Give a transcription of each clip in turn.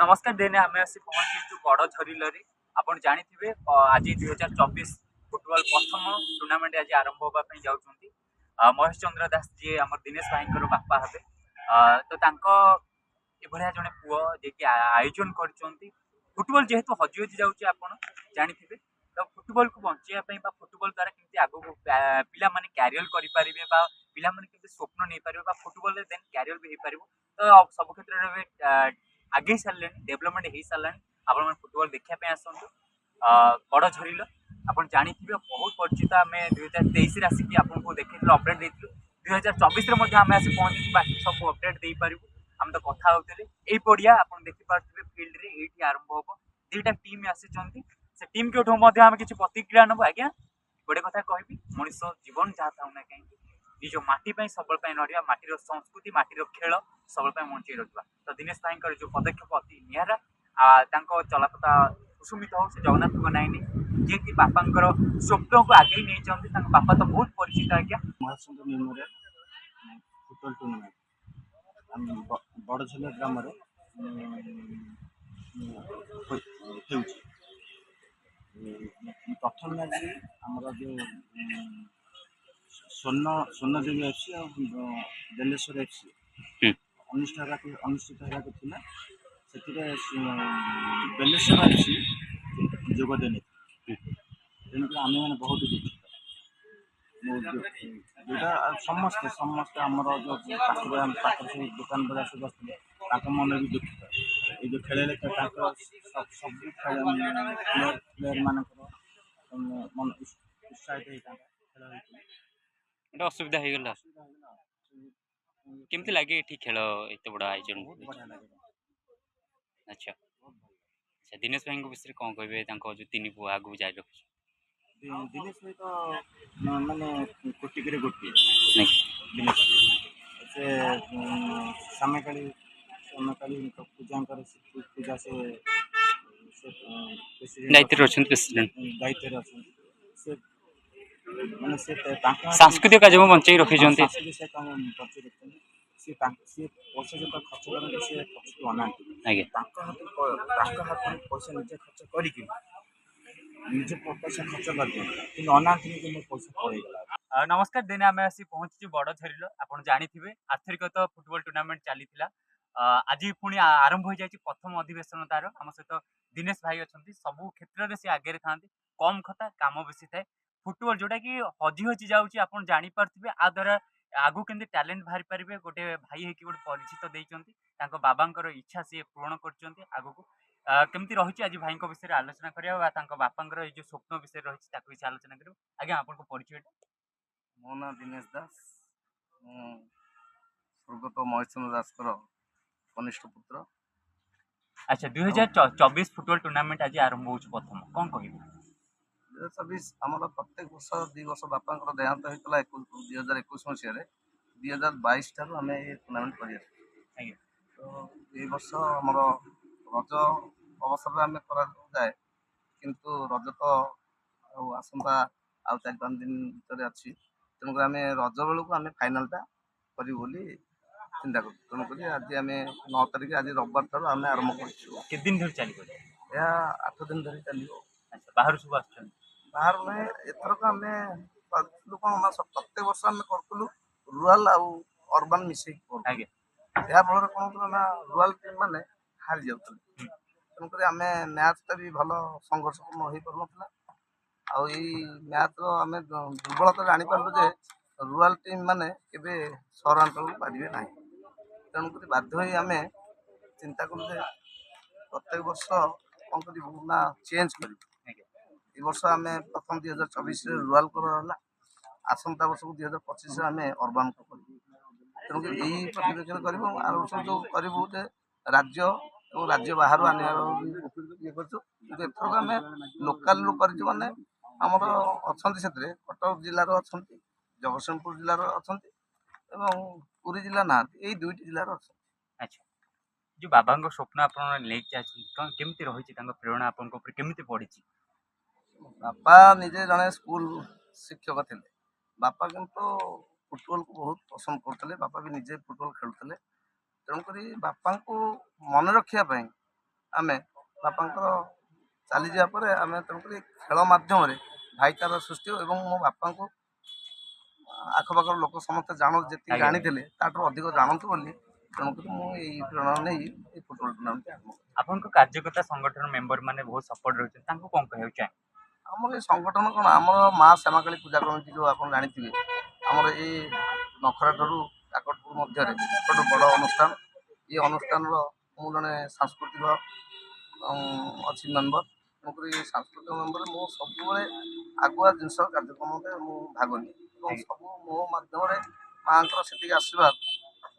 नमस्कार देने आम आसी पहुंचीचु बड़ झरिलरे आपन जानिथिबे आज 2024 फुटबॉल प्रथम टूर्नामेंट आज आरंभ होबा पई जाउछंती महेश चंद्र दास जी हमर दिनेश भाईंकर बापा हेबे तो तांको एभलिया जने पुओ जे कि आयोजन करछंती फुटबॉल जेहेतु हजि हजि जाउछि आपन जानिथिबे तो फुटबॉल को बंचिया पई बा फुटबॉल द्वारा केमति आगो पिला माने कैरियर करि परिबे बा पिला माने केमति स्वप्न नै परिबे बा फुटबॉल रे देन कैरियर भी हे परिबो तो सब क्षेत्र रे आगे सारे डेभलपमेंट हो सारे आप फुटबॉल देखा आसतु बड़ झरिल आप जाथे बहुत परिचित आम 2023 आसिक आपको देखते अपडेट देती 2024 आम आसी पहुंची बाकी सब अपडेट दे पारू आम तो कथा होते यही पड़िया आप देखिपे फिल्ड रे ये आरंभ हम दुईटा टीम आसी से टीम के आम किसी प्रतिक्रिया नब आज्ञा गोटे कथा कहि मनीष जीवन जहाँ था ना कहीं निज माटी सबल ना माटीर संस्कृति माटीर खेल सबल बंचाई रखा तो दिनेश भाई जो पदक्षेप अति निरा चलापथा कुसुमित हो से जगन्नाथ नाइनी जी कि बापा स्वप्न को आगे नहीं बापा तो बहुत परिचित आज्ञा फुटबॉल टूर्नामेंट बड़झिल ग्राम प्रथम मैच आमर जो स्वर्णदेवी एफसी और बेलेश्वर एफसी अनुष्ठित होगा बेलेश्वर एफसी जोगदेनी तेणुक आम मैंने बहुत दुखित जोटा समस्ते समस्ते आमर जो पाख सब दुकान बजार सब आसते मन भी दुखित ये जो खेल सब प्लेयर मान मन उत्साहित होता गोटे असुविधा हो गला केमती लगे ठीक खेल एत बड़ा आयोजन अच्छा अच्छा दिनेश भाई विषय कौन कहे जो तीन पुआ आगू जारी रखी दिनेश भाई तो माने कोटिक गोटे दिनेश से सामकाली पूजा पूजा से दायित्व प्रेसिडेंट दायित्व से माने से सांस्कृतिक कार्यक्रम बंचाई रखी सी पैसा जो खर्च करते सी खर्च अना हाथ पैसा निजे खर्च कर निजे पैसा खर्च करते अना पैसा पड़ेगा। नमस्कार दिन आम आसी पहुंची बड़ झरिल आप जाथे आर्थरिक तो फुटबॉल टूर्नामेंट चली आज पुणी आरंभ हो जाए प्रथम अधिवेशन तार आम सहित दिनेश भाई अच्छा सबू क्षेत्र में सी आगे था कम खता काम बेसी थाए फुटबॉल जोटा कि हजि हजि जाऊँगी आप जापारे आ द्वारा आगु केमती टैलेंट बाहरी पारे गोटे भाई है गोटे परिचित देते बाबा इच्छा सी पूरण कर केमती रही आज भाई विषय आलोचना करा बापा जो स्वप्न विषय रही किसी आलोचना कर आज्ञा आपको परिचय मो ना दिनेश दास स्वर्गत महेश चंद्र दास कनिष्ठ पुत्र। अच्छा 2024 फुटबॉल टूर्नामेंट आज आरंभ हो प्रथम कौन कह 2024 आम प्रत्येक वर्ष 2 वर्ष बापा देहांत होता 2021 मसीह 2022 ठार आम ये टूर्नामेंट कर तो ये वर्ष आम रज अवसर आम कराए किंतु रज तो आसंता आ 4-5 दिन भर अच्छी तेणुक आम रज बेलू आम फाइनालटा करूँ चिंता करूँ तेणुक आज आम 9 तारिख आज रविवार ठार आम आरंभ कर दिन धर चली 8 दिन धरी चलो। अच्छा बाहर सब बाहर में एथरक आम कौन प्रत्येक वर्ष आम करूँ रूराल आउ अर्बान मिसेक या फल कौन होता रूराल टीम मैंने हारी जाऊँ तेणुक आम मैचटा भी भल संघर्षपूर्ण हो पार ना मैच आम दुर्बलता जापारू जे रूराल टीम मैंने के सहरांचल पारे ना तेणुक बाध्य आम चिंता करूँ प्रत्येक वर्ष कौन करूँ ना चेंज कर वर्ष आम प्रथम 2024 रूराल कर आसंता वर्ष को 2025 आम अर्बान को तेणुक यही पर्यवेक्षण कर आर वर्ष जो करूँ राज्य और राज्य बाहर आने ये करथरक आम लोकाल कर माने आमर अच्छा से कटक जिलार अच्छा जगतसिंहपुर जिलार अच्छा पुरी जिला ना यही 2टी जिलार अच्छा। अच्छा जो बाबा स्वप्न आप केमती रही प्रेरणा आपको केमती पड़ी बापा निजे जड़े स्कूल शिक्षक थे बापा किंतु फुटबॉल को बहुत पसंद करते बापा भी निजे फुटबॉल खेलुते तेणुक बापा को मन रखापी ଆମେ ବାପାଙ୍କର ଚାଲିଯିବା ପରେ ଆମେ ତେଣୁକରି ଖେଳ ମାଧ୍ୟମରେ ଭାଇଚାରା ସୃଷ୍ଟି ଏବଂ ମୋ ବାପାଙ୍କୁ ଆଖପାଖର ଲୋକ ସମସ୍ତେ ଯେତିକି ଆଜ୍ଞା। ଜାଣିଥିଲେ ତାଠାରୁ ଅଧିକ ଜାଣନ୍ତୁ ବୋଲି ତେଣୁକରି ମୁଁ ଏଇ ପ୍ରେରଣା ନେଇ ଏଇ ଫୁଟବଲ ଟୁର୍ଣ୍ଣାମେଣ୍ଟ ଆରମ୍ଭ କଲି। ଆପଣଙ୍କ କାର୍ଯ୍ୟକର୍ତ୍ତା ସଂଗଠନ ମେମ୍ବର ମାନେ ବହୁତ ସପୋର୍ଟ ରହୁଛନ୍ତି, ତାଙ୍କୁ କ'ଣ କହିବାକୁ ଚାହେଁ? ଆମର ଏଇ ସଂଗଠନ କ'ଣ ଆମର ମା ଶ୍ୟାମାକାଳୀ ପୂଜା କମିଟି ଯେଉଁ ଆପଣ ଜାଣିଥିବେ ଆମର ଏଇ ନଖରା ଠାରୁ କାକଟପୁର ମଧ୍ୟରେ ଗୋଟେ ବଡ଼ ଅନୁଷ୍ଠାନ। ଏ ଅନୁଷ୍ଠାନର ମୁଁ ଜଣେ ସାଂସ୍କୃତିକ ଅଛି ମେମ୍ବର। ତେଣୁକରି ଏଇ ସାଂସ୍କୃତିକ ମେମ୍ବରରେ ମୁଁ ସବୁବେଳେ ଆଗୁଆ ଜିନିଷ କାର୍ଯ୍ୟକ୍ରମରେ ମୁଁ ଭାଗ ନିଏ ଏବଂ ସବୁ ମୋ ମାଧ୍ୟମରେ ମାଆଙ୍କର ସେତିକି ଆଶୀର୍ବାଦ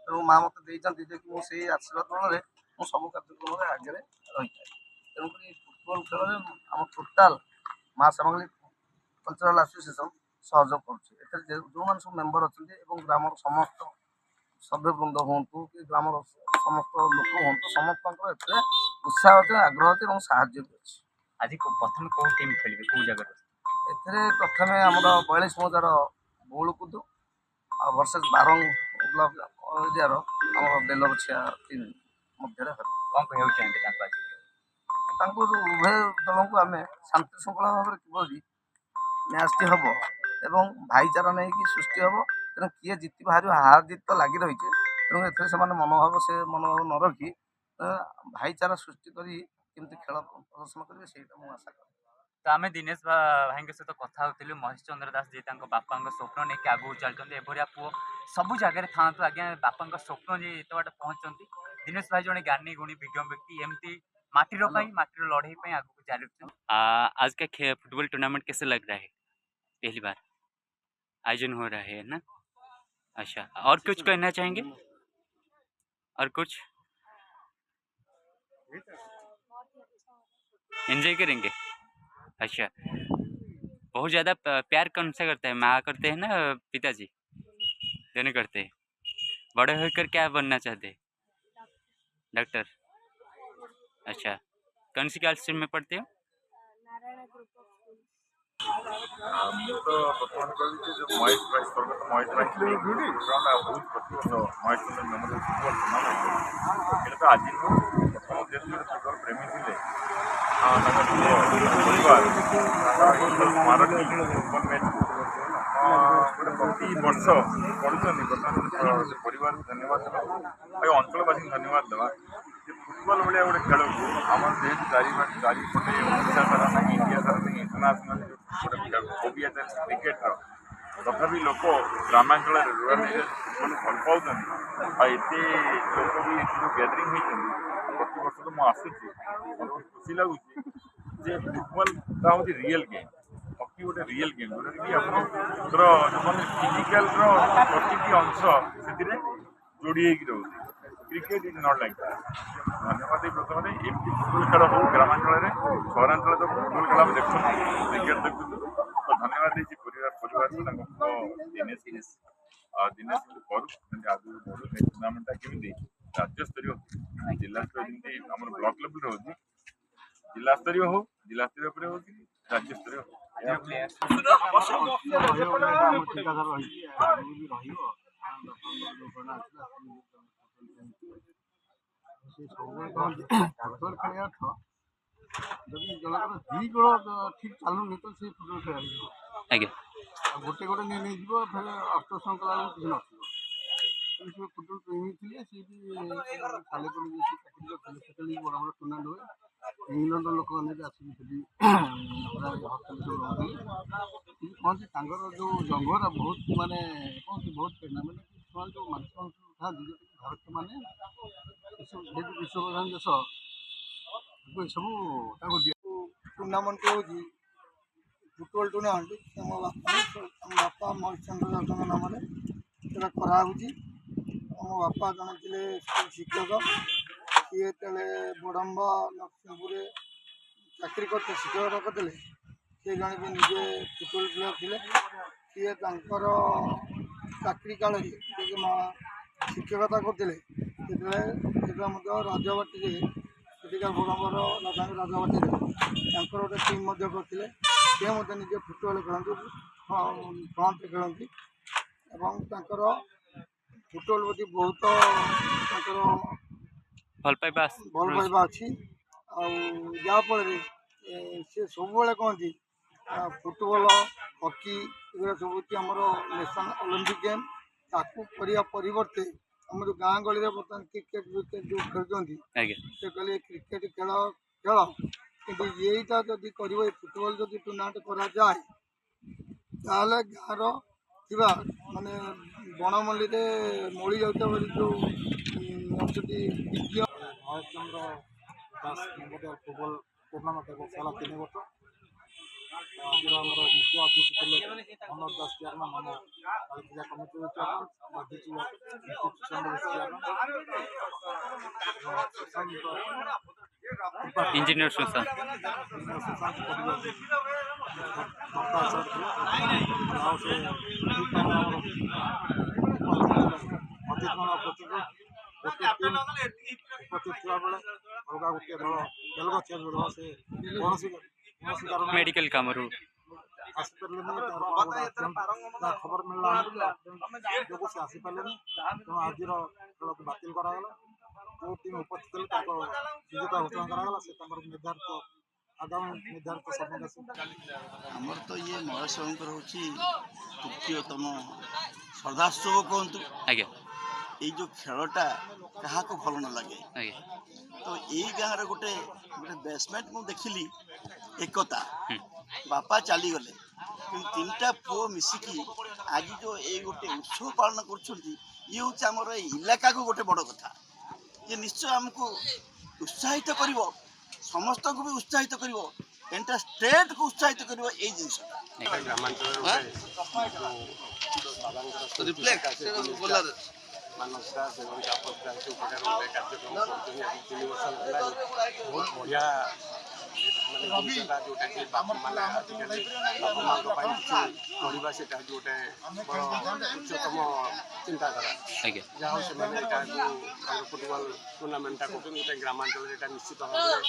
ତେଣୁ ମା ମୋତେ ଦେଇଛନ୍ତି ଯେ କି ମୁଁ ସେଇ ଆଶୀର୍ବାଦ ବଳରେ ମୁଁ ସବୁ କାର୍ଯ୍ୟକ୍ରମରେ ଆଗରେ ରହିଥାଏ। ତେଣୁକରି ଫୁଟବଲ ଖେଳରେ ଆମ ଟୋଟାଲ ମା ଶ୍ୟାମାକାଳୀ କଲଚରାଲ ଆସୋସିଏସନ ସହଯୋଗ କରୁଛି। ଏଥିରେ ଯେଉଁମାନେ ସବୁ ମେମ୍ବର ଅଛନ୍ତି ଏବଂ ଗ୍ରାମର ସମସ୍ତ ସଭ୍ୟବୃନ୍ଦ ହୁଅନ୍ତୁ କି ଗ୍ରାମର ସମସ୍ତ ଲୋକ ହୁଅନ୍ତୁ ସମସ୍ତଙ୍କର ଏଥିରେ ଉତ୍ସାହ ଅଛି, ଆଗ୍ରହ ଅଛି ଏବଂ ସାହାଯ୍ୟ ବି ଅଛି। ଆଜି ପ୍ରଥମେ କୋଉ ଟିମ୍ ଖେଳିବେ, କୋଉ ଜାଗାରେ? ଏଥିରେ ପ୍ରଥମେ ଆମର 42 ମୌଜାର ବଉଳକୁଦ ଆଉ ଭର୍ସେସ୍ ବାରଙ୍ଗ ବ୍ଲକ ଏରିଆର ଆମର ବେଲବଛିଆ ଟିମ୍ ମଧ୍ୟରେ ହେବ। କ'ଣ କହିବାକୁ ଚାହିଁବେ ତାଙ୍କୁ ଆଜି? ତାଙ୍କୁ ଉଭୟ ଦଳଙ୍କୁ ଆମେ ଶାନ୍ତି ଶୃଙ୍ଖଳା ଭାବରେ କିପରି ମ୍ୟାଚ୍ଟି ହେବ ଏବଂ ଭାଇଚାରା ନେଇକି ସୃଷ୍ଟି ହେବ। ତେଣୁ କିଏ ଜିତି ବାହାରିବ ହାର ଜିତ ତ ଲାଗି ରହିଛି। ତେଣୁ ଏଥିରେ ସେମାନେ ମନୋଭାବ ନ ରଖି ଭାଇଚାରା ସୃଷ୍ଟି କରି କେମିତି ଖେଳ ପ୍ରଦର୍ଶନ କରିବେ ସେଇଟା ମୁଁ ଆଶା କରେ। ତ ଆମେ ଦିନେଶ ଭାଇଙ୍କ ସହିତ କଥା ହେଉଥିଲୁ। ମହେଶ ଚନ୍ଦ୍ର ଦାସ ଯିଏ ତାଙ୍କ ବାପାଙ୍କ ସ୍ୱପ୍ନ ନେଇକି ଆଗକୁ ଚାଲିଛନ୍ତି, ଏଭଳିଆ ପୁଅ ସବୁ ଜାଗାରେ ଥାଆନ୍ତୁ ଆଜ୍ଞା। ବାପାଙ୍କ ସ୍ୱପ୍ନ ଯେ ଏତେ ବାଟ ପହଞ୍ଚନ୍ତି। ଦିନେଶ ଭାଇ ଜଣେ ଜ୍ଞାନୀ ଗୁଣୀ ବିଜ୍ଞ ବ୍ୟକ୍ତି, ଏମିତି ମାଟିର ପାଇଁ ମାଟିର ଲଢ଼େଇ ପାଇଁ ଆଗକୁ ଜାରି ରଖିଛନ୍ତି। आज का फुटबॉल टूर्नामेंट कैसे लग रहा है? पहली बार आयोजन हो रहा है ना? अच्छा, और कुछ कहना चाहेंगे? और कुछ एंजॉय करेंगे? अच्छा, बहुत ज़्यादा प्यार कौन सा करता है, माँ करते हैं ना पिताजी? दोनों करते हैं। बड़े होकर क्या बनना चाहते हैं? डॉक्टर। अच्छा, कौन सी क्लास में पढ़ते हो? ମୁଁ ତ ବର୍ତ୍ତମାନ କହିବି ଯେ ଯେଉଁ ମହେଶ ଭାଇ ସ୍ୱର୍ଗତ ମହେଶ ଭାଇ ପ୍ରୋଗ୍ରାମଟା ବହୁତ ପ୍ରତିବର୍ଷ ମହେଶ ଚନ୍ଦ୍ର ମେମୋରିଆଲ ଫୁଟବଲ ଟୁର୍ଣ୍ଣାମେଣ୍ଟ ଏଇଟା ତ ଆଜି ନୁହଁ। ବର୍ତ୍ତମାନ ଯେହେତୁ ଗୋଟେ ଫୁଟବଲ ପ୍ରେମୀ ଥିଲେ ତାଙ୍କ ପୁଅ ପରିବାର ତାଙ୍କର ସ୍ମାରକୀ ଫୁଟବଲ ମ୍ୟାଚ୍ ଗୋଟେ ପ୍ରତିବର୍ଷ କରୁଛନ୍ତି। ବର୍ତ୍ତମାନ ସେ ପରିବାରକୁ ଧନ୍ୟବାଦ ଦେବା ଆଉ ଅଞ୍ଚଳବାସୀଙ୍କୁ ଧନ୍ୟବାଦ ଦେବା ଯେ ଫୁଟବଲ ଭଳିଆ ଗୋଟେ ଖେଳକୁ ଆମର ଯେହେତୁ ଚାରିପଟେ ଓଡ଼ିଶା ସାରା ନାହିଁ, ଇଣ୍ଡିଆ ସାରା ନାହିଁ, ଇଣ୍ଟରନ୍ୟାସନାଲ ଗୋଟେ ଫୋବିଆ ଚାଲିଛି କ୍ରିକେଟର, ତଥାପି ଲୋକ ଗ୍ରାମାଞ୍ଚଳରେ ରୁରାଲ ଏରିଆରେ ଫୁଟବଲ ଭଲ ପାଉଛନ୍ତି। ଆଉ ଏତେ ଲୋକ ବି ଏଠି ଯେଉଁ ଗ୍ୟାଦରିଂ ହେଇଛନ୍ତି ପ୍ରତିବର୍ଷ ତ ମୁଁ ଆସୁଛି, ମୋତେ ବହୁତ ଖୁସି ଲାଗୁଛି ଯେ ଫୁଟବଲଟା ହେଉଛି ରିଏଲ ଗେମ୍। ହକି ଗୋଟେ ରିଏଲ ଗେମ୍ ଯେଉଁଟାକି ଆପଣଙ୍କର ଯେଉଁମାନେ ଫିଜିକାଲର ପ୍ରତିଟି ଅଂଶ ସେଥିରେ ଯୋଡ଼ି ହେଇକି ରହୁଛି। Cricket is not like that. ଧନ୍ୟବାଦ ଦେଇ ପ୍ରଥମରେ ଏମିତି ଫୁଟବଲ ଖେଳ ହଉ ଗ୍ରାମାଞ୍ଚଳରେ, ସହରାଞ୍ଚଳରେ ତ ଫୁଟବଲ ଖେଳ ଆମେ ଦେଖୁଛୁ, କ୍ରିକେଟ ଦେଖୁଛୁ। ତ ଧନ୍ୟବାଦ ଦେଇଛି ପରିବାରକୁ, ତାଙ୍କ ପୁଅ ଦିନେଶ କେମିତି କରୁ, କେମିତି ଆଗକୁ ବଢ଼ୁ, ଏ ଟୁର୍ଣ୍ଣାମେଣ୍ଟଟା କେମିତି ରାଜ୍ୟସ୍ତରୀୟ ହଉ, ଜିଲ୍ଲାସ୍ତରୀୟ ଯେମିତି ଆମର ବ୍ଲକ ଲେବୁଲରେ ହେଉଛି, ଜିଲ୍ଲାସ୍ତରୀୟ ହଉ, ଜିଲ୍ଲାସ୍ତରୀୟ ଉପରେ ହଉଛି, ରାଜ୍ୟସ୍ତରୀୟ ହଉ। ଯଦି ଜଣଙ୍କର ଦୁଇ ଗୋଡ଼ ଠିକ୍ ଚାଲୁନି ତ ସେ ଫୁଟବଲ ଖେଳିବ ଆଜ୍ଞା। ଆଉ ଗୋଟେ ଗୋଡ଼ ନେଇଯିବ ଫେରେ ଅଷ୍ଟସଂ କଲା ବେଳକୁ କିଛି ନଥିବ। ତେଣୁ ସେ ଫୁଟବଲ ପ୍ରେମୀ ଥିଲେ, ସିଏ ବି ସାଲେପୁର ଚାକିରି କରିଥିଲେ। ସେତେବେଳେ ବଡ଼ ବଡ଼ ଟୁର୍ଣ୍ଣାମେଣ୍ଟ ହୁଏ, ଇଂଲଣ୍ଡର ଲୋକମାନେ ବି ଆସିକି ସେଠି ହଷ୍ଟେଲ ସବୁ ରହୁଥିଲେ। କହନ୍ତି ତାଙ୍କର ଯେଉଁ ଜଙ୍ଗଟା ବହୁତ ମାନେ କହନ୍ତି ବହୁତ ପ୍ରେରଣା, ମାନେ ସେମାନେ ଯେଉଁ ମାଂସ ଥାଆନ୍ତି ଯେଉଁଟାକି ଭାରତୀୟମାନେ ଏସବୁ ଯେହେତୁ ବିଶ୍ୱପ୍ରଧାନ ଦେଶ ଏସବୁ ତାଙ୍କୁ ଟୁର୍ଣ୍ଣାମେଣ୍ଟ ହେଉଛି ଫୁଟବଲ ଟୁର୍ଣ୍ଣାମେଣ୍ଟ। ଆମ ବାପା ମହେଶ ଚନ୍ଦ୍ର ଦାସଙ୍କ ନାମରେ ସେଟା କରାହେଉଛି। ଆମ ବାପା ଜଣେ ଥିଲେ ସ୍କୁଲ ଶିକ୍ଷକ। ସିଏ ଯେତେବେଳେ ବଡ଼ମ୍ବ ନରସିଂହପୁରରେ ଚାକିରି କରିଥିଲେ, ଶିକ୍ଷକତା କରିଥିଲେ, ସେ ଜଣେ ବି ନିଜେ ଫୁଟବଲ ପ୍ଲେୟର ଥିଲେ। ସିଏ ତାଙ୍କର ଚାକିରି କାଳରେ ଶିକ୍ଷକତା କରୁଥିଲେ, ସେତେବେଳେ ମଧ୍ୟ ରାଜବାଟୀରେ ସେଠିକା ବଡ଼ମ୍ବର ରାଜବାଟୀରେ ତାଙ୍କର ଗୋଟେ ଟିମ୍ ମଧ୍ୟ କରିଥିଲେ। ସେ ମଧ୍ୟ ନିଜେ ଫୁଟବଲ ଖେଳନ୍ତି, ଫ୍ରଣ୍ଟରେ ଖେଳନ୍ତି ଏବଂ ତାଙ୍କର ଫୁଟବଲ ପ୍ରତି ବହୁତ ତାଙ୍କର ଭଲ ପାଇବା ଅଛି। ଯାହାଫଳରେ ସେ ସବୁବେଳେ କହନ୍ତି ଫୁଟବଲ ହକି ଏଗୁଡ଼ା ସବୁ ହେଉଛି ଆମର ନ୍ୟାସନାଲ୍ ଅଲିମ୍ପିକ୍ ଗେମ୍। ତାକୁ କରିବା ପରିବର୍ତ୍ତେ ଆମର ଗାଁ ଗହଳିରେ ବର୍ତ୍ତମାନ କ୍ରିକେଟ୍ ଫ୍ରିକେଟ୍ ଯେଉଁ ଖେଳୁଛନ୍ତି ଆଜ୍ଞା ସେ କହିଲେ କ୍ରିକେଟ୍ ଖେଳ ଖେଳ, କିନ୍ତୁ ଏଇଟା ଯଦି କରିବ ଏ ଫୁଟବଲ ଯଦି ଟୁର୍ଣ୍ଣାମେଣ୍ଟ କରାଯାଏ ତାହେଲେ ଗାଁର ଥିବା ମାନେ ବଣମଲ୍ଲିରେ ମଳି ଯାଉଥିବା ଯେଉଁ ଅଛନ୍ତି ବିଜ୍ଞ ମହେଶଚନ୍ଦ୍ର ଦାସ ମେମୋରିଆଲ ଫୁଟବଲ ଟୁର୍ଣ୍ଣାମେଣ୍ଟ ଏବଂ ଖେଳ 3 ବର୍ଷ। ଆଜିର ଆମର ମୁଖ୍ୟ ଅତିଥି ଥିଲେ ମନୋଜ ଦାସ ଚେୟାରମ୍ୟାନ୍, ଆମ କାଳିପୂଜା କମିଟିର ଚେୟାରମ୍ୟାନ୍, ଗାନ୍ଧୀଜୀ ଇନଷ୍ଟିଚ୍ୟୁସନର ଚେୟାରମ୍ୟାନ୍, इंजीनियर सुशांत ସୁଶାନ୍ତ ପରିବାର ଭକ୍ତ ଆଚାର୍ଯ୍ୟ ଥିଲେ। ଆଉ ସେ ଅତିଥିମାନ ଉପସ୍ଥିତ ଗୋଟେ ଟିମ୍ ଉପସ୍ଥିତ ଥିବାବେଳେ ଅଲଗା ଗୋଟିଏ ଦଳ ବେଲଗ ଚେଞ୍ଜ ଦଳ ସେ କୌଣସି କାରଣ मेडिकल कामरू ଆସିପାରିଲେନି। ତାର ଖବର ମିଳିଲା ଆକ୍ସିଡେଣ୍ଟ ଯୋଗୁଁ ସେ ଆସିପାରିଲେନି। ତେଣୁ ଆଜିର ଖେଳକୁ ବାତିଲ କରାଗଲା। ଯେଉଁ ଟିମ୍ ଉପସ୍ଥିତ ଥିଲେ ତାଙ୍କ ବିଜେତା ଘୋଷଣା କରାଗଲା। ସେ ତାଙ୍କର ଆଗାମୀ ନିର୍ଦ୍ଧାରିତ ସମୟ ଆମର ତ ଇଏ ମହେଶଙ୍କର ହେଉଛି ତୃତୀୟତମ ଶ୍ରଦ୍ଧାଶୁଭ କୁହନ୍ତୁ। ଆଜ୍ଞା ଏଇ ଯେଉଁ ଖେଳଟା କାହାକୁ ଭଲ ନ ଲାଗେ। ଆଜ୍ଞା ତ ଏଇ ଗାଁରେ ଗୋଟେ ବେସମେଣ୍ଟ ମୁଁ ଦେଖିଲି ଏକତା। ବାପା ଚାଲିଗଲେ କିନ୍ତୁ 3ଟା ପୁଅ ମିଶିକି ଆଜି ଯେଉଁ ଏଇ ଗୋଟେ ଉତ୍ସବ ପାଳନ କରୁଛନ୍ତି, ଇଏ ହେଉଛି ଆମର ଏଇ ଇଲାକାକୁ ଗୋଟେ ବଡ଼ କଥା। ଇଏ ନିଶ୍ଚୟ ଆମକୁ ଉତ୍ସାହିତ କରିବ, ସମସ୍ତଙ୍କୁ ବି ଉତ୍ସାହିତ କରିବ, ଏଣ୍ଟାୟାର ଷ୍ଟେଟ୍କୁ ଉତ୍ସାହିତ କରିବ ଏଇ ଜିନିଷଟା। ମାନସ ଦାସ ଏବଂ ତାପସ ଦାସ ଯେଉଁ ପ୍ରକାର ଗୋଟେ କାର୍ଯ୍ୟକ୍ରମ କରୁଛନ୍ତି ଆଜି 3 ବର୍ଷ ହେଲାଣି, ବହୁତ ବଢ଼ିଆ ମାନେ ଜିନିଷଟା ଯେଉଁଟାକି ବାପାମାନେ ଆଜିକାଲି ବାପା ମାଙ୍କ ପାଇଁ କିଛି କରିବା, ସେଇଟା ହେଉଛି ଗୋଟେ ବଡ଼ ଉଚ୍ଚତମ ଚିନ୍ତାଧାରା। ଆଜ୍ଞା ଯାହା ହଉ ସେମାନେ ଏଟାକୁ ଆମର ଫୁଟବଲ ଟୁର୍ଣ୍ଣାମେଣ୍ଟଟା କରୁଛନ୍ତି, ଗୋଟେ ଗ୍ରାମାଞ୍ଚଳରେ ଏଇଟା ନିଶ୍ଚିତ ଭାବରେ